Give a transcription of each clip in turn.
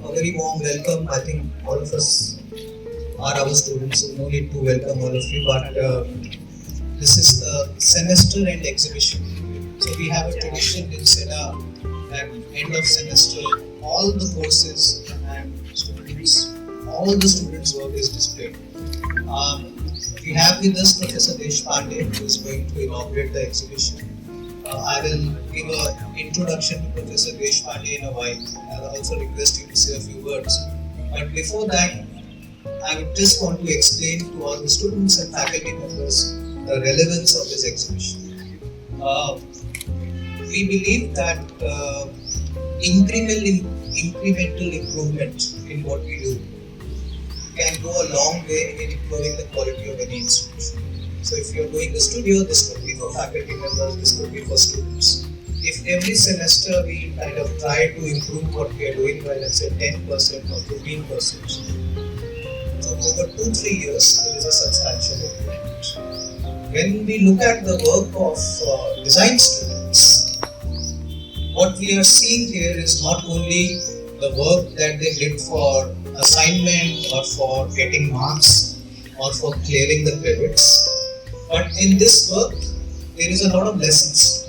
a very warm welcome. I think all of us are our students, so no need to welcome all of you. But this is the semester end exhibition. So we have a tradition in SEDA that end of semester, all the courses and students, all the students' work is displayed. We have with us Professor Deshpande, who is going to inaugurate the exhibition. I will give an introduction to Professor Deshpande in a while. I will also request you to say a few words. But before that, I would just want to explain to all the students and faculty members the relevance of this exhibition. We believe that incremental improvement in what we do can go a long way in improving the quality of any institution. So if you are doing the studio, this could be for faculty members, this could be for students. If every semester we kind of try to improve what we are doing by, let's say, 10% or 15%, so over 2-3 years there is a substantial improvement. When we look at the work of design students, what we are seeing here is not only the work that they did for assignment or for getting marks or for clearing the credits, but in this work there is a lot of lessons.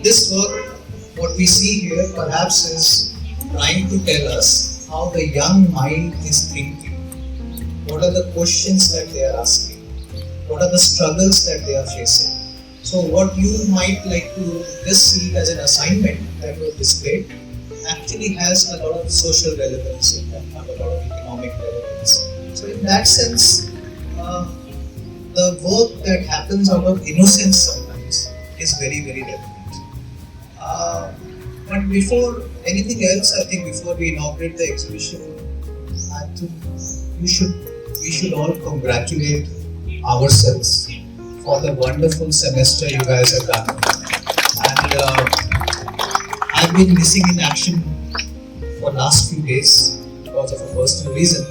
This work, what we see here perhaps is trying to tell us how the young mind is thinking, what are the questions that they are asking, what are the struggles that they are facing. So what you might like to just see as an assignment that was displayed actually has a lot of social relevance, it can have a lot of economic relevance. So in that sense, the work that happens out of innocence sometimes is very, very relevant. But before anything else, I think before we inaugurate the exhibition, I think we should all congratulate ourselves for the wonderful semester you guys have done. And I've been missing in action for last few days because of a personal reason,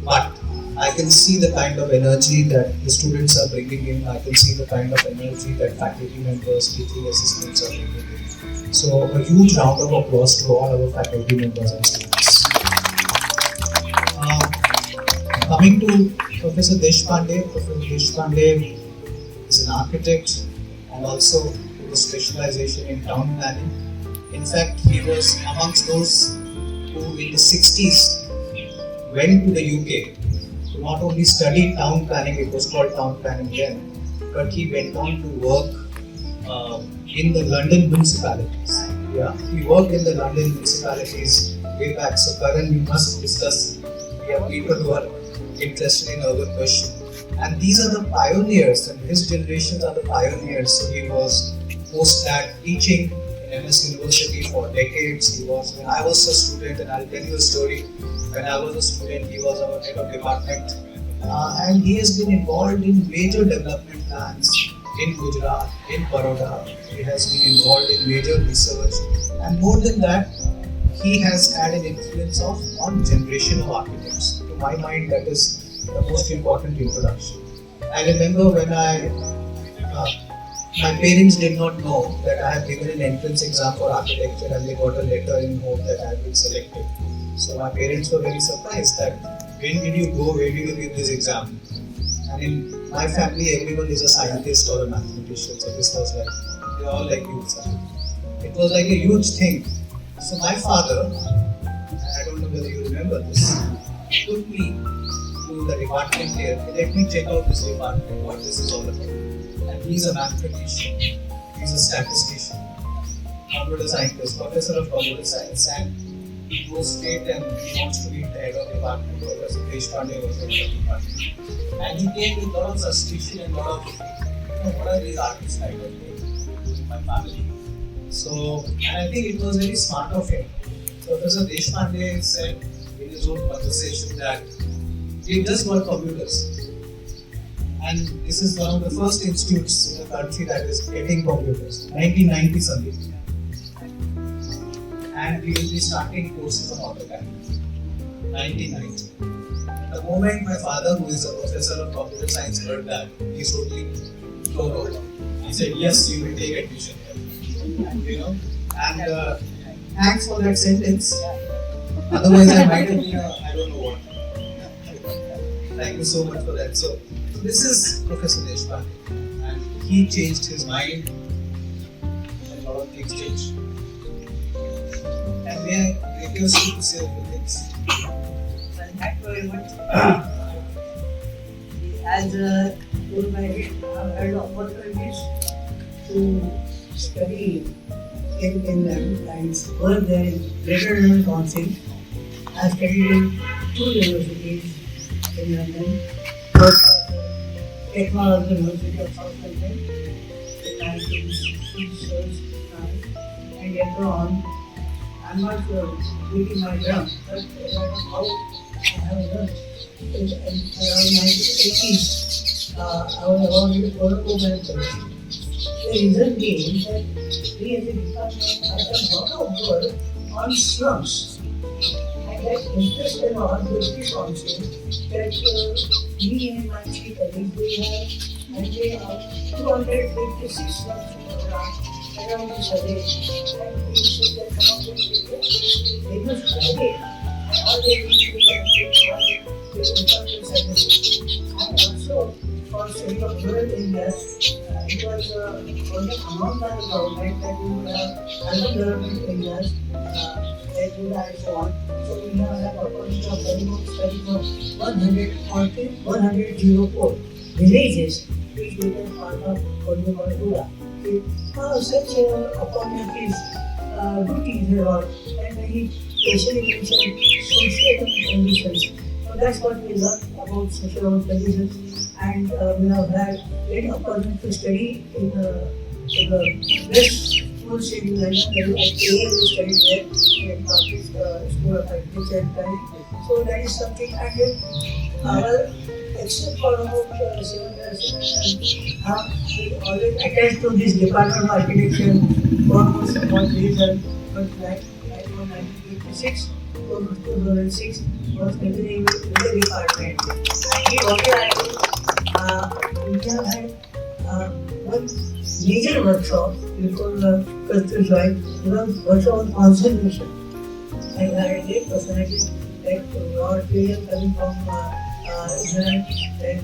but I can see the kind of energy that the students are bringing in. I can see the kind of energy that faculty members, teaching assistants are bringing in. So a huge round of applause to all our faculty members and students. Coming to Professor Deshpande, is an architect and also with a specialization in town planning. In fact, he was amongst those who in the 60s went to the UK to not only study town planning, it was called town planning then, but he went on to work in the London municipalities. Yeah, he worked in the London municipalities way back. So Karan, we must discuss. We have people who are interested in urban question. And these are the pioneers, and his generations are the pioneers. So he was post-grad teaching in MS University for decades. He was, when I was a student, and I'll tell you a story. When I was a student, he was our head of department. And he has been involved in major development plans in Gujarat, in Baroda. He has been involved in major research. And more than that, he has had an influence of one generation of architects. To my mind, that is the most important introduction. I remember when my parents did not know that I had given an entrance exam for architecture and they got a letter in home that I had been selected. So my parents were very surprised that when did you go, where did you give this exam? And in my family, everyone is a scientist or a mathematician. So this was like, they're all like you. It was like a huge thing. So my father, and I don't know whether you remember this, took me to the department here. Let me check out this department, what this is all about. And he's a mathematician, he's a statistician, computer scientist, professor of computer science, and he goes straight and he wants to be the head of department. Professor Deshpande was the head of department. And he came with a lot of suspicion and a lot of, what are these artists like in my family? So, and I think it was very smart of him. Professor Deshpande said in his own conversation that he does work computers. And this is one of the first institutes in the country that is getting computers, 1990 something. And we will be starting courses on AutoCAD, 1990. The moment my father, who is a professor of computer science, heard that, he totally blown over. He said, yes, you will take admission here. And thanks for that sentence. Otherwise, I might have been I don't know what. Thank you so much for that. So this is Professor Deshpande, and he changed his mind, and a lot of things changed. And may I request you to say a few things? Thank you very much. As told by him, I have had opportunities to study in England and work there in Greater London Council. I studied in two universities in London. First, Technology University of South London, in 1969, and later on, I'm not beating my drum, but how I have learned. In around 1980s, I was awarded a Oracle mentor. The reason being that we as a department have done a lot of work on slums. And that interested on the British Council that me and my chief colleagues, we have 256 slums around the survey. And we said that some of them they must graduate. And all they need to be infrastructure services. And also for study of rural areas, it was announced by the government that we would have urban development areas that would have so on. So we have had opportunity of study for 104 villages which we can part of Kodumara. Such opportunities do teach a lot, and we especially mentioned social conditions. So that's what we learned about social conditions, and we have had great opportunity to study in the best schools in London. At AA we studied there in Public School of Agriculture and Planning. So that is something, and our except for about 7 years, we always attached to this Department of Architecture for almost one reason, but like 1986 to 2006 was continuing with the department. And he organized, we have had one major workshop before the first joined, workshop on conservation. I had a great personality like Lord William coming from Israel, then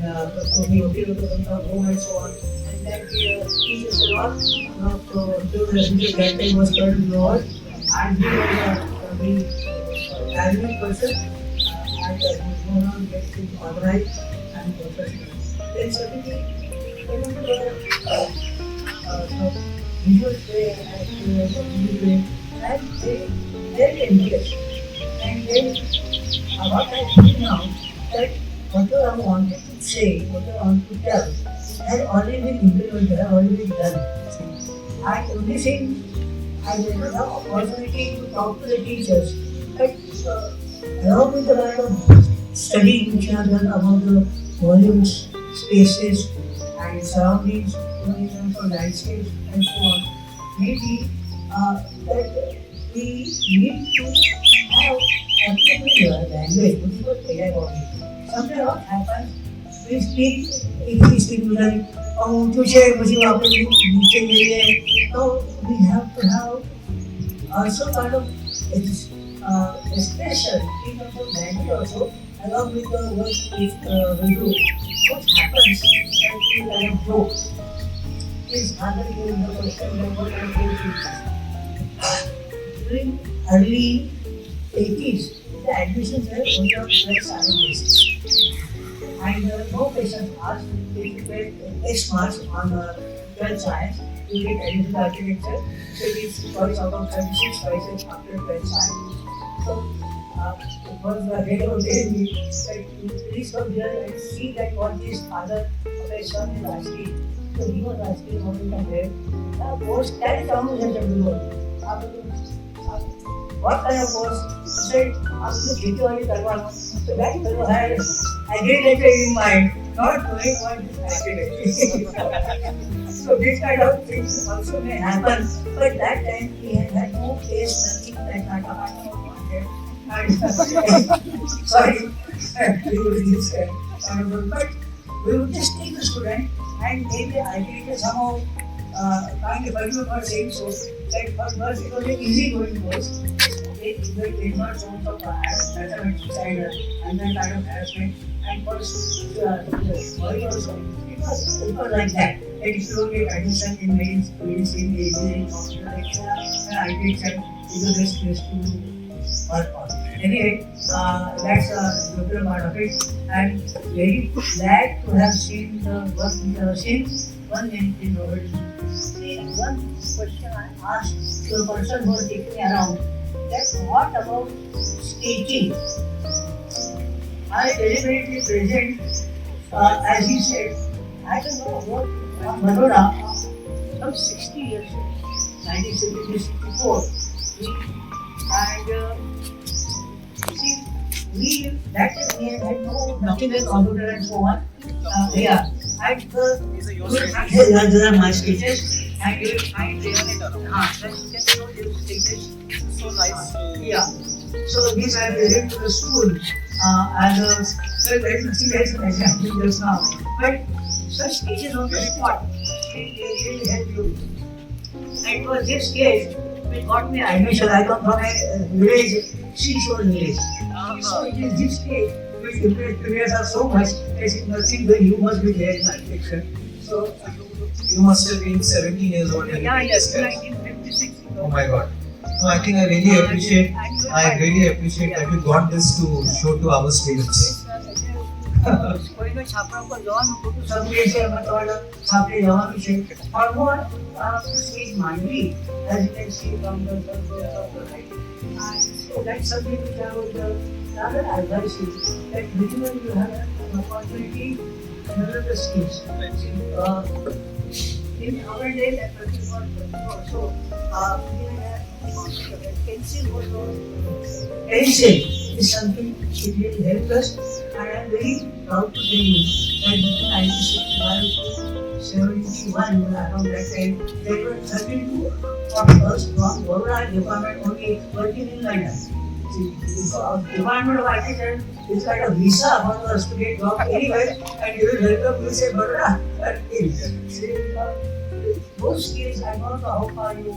Tony Otero coming from home and so on. And then he just a lot of that time was called Lord, and he was a very dynamic person, and he was known on getting organized and professional. Then suddenly, I went to the visual play and way, and they very engaged. And then what I feel now that whatever I wanted to say, whatever I wanted to tell, had already been implemented, had already been done. And only thing I did not have opportunity to talk to the teachers, but along with the kind of study which I have done about the volumes, spaces, and surroundings, even for landscapes and so on, maybe that we need to have a particular language, which is what pedagogy. Sometimes what happens, we speak, if we speak like, oh, to share, so we have to have also kind of expression in terms of language also, along with the words we do. What happens that we kind of joke is answering the question that what I'm going to during early 80s, the admissions were only on science basis. And no patients asked if you get X marks on 12 science, you get admission to architecture. So it is choice out of 36 choices after 12 science. So it was a regular day me that please come here and see that what this father of my son is asking. So he was asking what we can have. Course, that is how we have to do. What kind of course? He said, आपको खेती वाली करवाना. So that fellow had agriculture in mind, not knowing what is agriculture. So this kind of things also may happen. But that time we had no place, nothing like that. Sorry, but we would just take the student and maybe agriculture somehow kind of forgive for saying so. Like for us it was an easy going course. it was sort of mathematics and then kind of harassment. And first, the story also, it was like that. It is slowly addition in medicine, engineering, computer, and architecture is the best place to work on. Anyway, that's a different part of it. I'm very glad to have seen the work we have seen. One in Inauguration. See, one question I asked to the person who was taking me around, that what about staging? I deliberately present, as he said, I don't know what Baroda, some 60 years, 1964, and see, that time we had nothing like computer and so on. Yeah, and these are my sketches, and you will find there, then you can show your sketches. So nice. Yeah. So these I present to the school as a, well, let me see as an example just now. But such sketches on the spot, they really help you. And for this case, it got me admission. I come from a village, seashore village. So it is this case which impressed us so much. I said, nothing, but you must be there in my picture. So You must have been 17 years old when yeah, you did yes, this sketch. 1956. Oh my God. No, I think I really appreciate that you got this to show to our students. कोई कोई छापरा को जवान photo सब ऐसे मतलब छापे जवान से और वो is Mandvi, as you can see from the photos of the right. So that's something which I would rather advise you, that whenever you have an opportunity, develop the skills. In our day, that was not so. Pencil is something which really helped us, and I am very proud to tell you that between 1965 to 71, around that time, there were 32 of us from Baroda department only working in London. Department of Architecture is like a visa for us to get job anywhere, and you will welcome, you say Baroda, those skills, I don't know how far you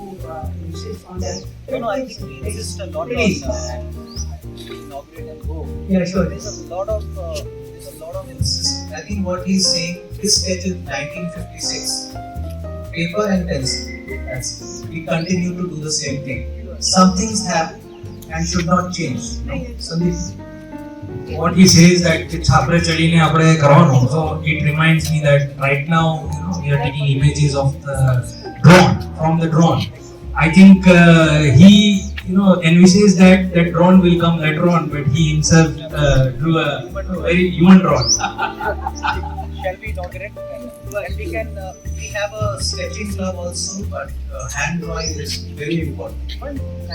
insist on that. No, I think we insist a lot on inaugurate and go. Yeah, sure. There's a lot of I think what he's saying, his sketch is 1956. Paper and pencil. We continue to do the same thing. Some things have and should not change. No? Sandeep? What he says that છાપરે ચડીને આપણે કરવાનું, so it reminds me that right now, we are taking images of the drone, from the drone. I think he envisages that drone will come later on, but he himself drew a very human drone. shall we inaugurate? And we can we have a Sketching club also, but hand drawing is very important.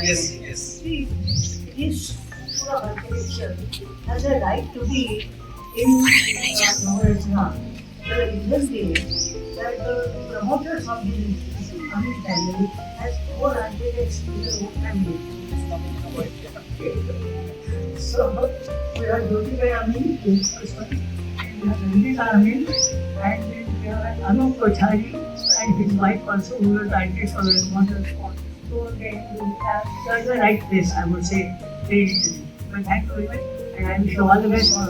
Yes, yes. See, this school of architecture has a right to be in Inauguration. The reason is that the promoters of the institution, Amit family, has 4 architects in their own family. So, we have Jyoti Bhai Amin, principal, we have Nandita Amin, and then we have Anup Kochari and his wife also, who were the architects of the model spot. So, they are the right place, I would say, very easily. But thank you very much, and I wish you all the best for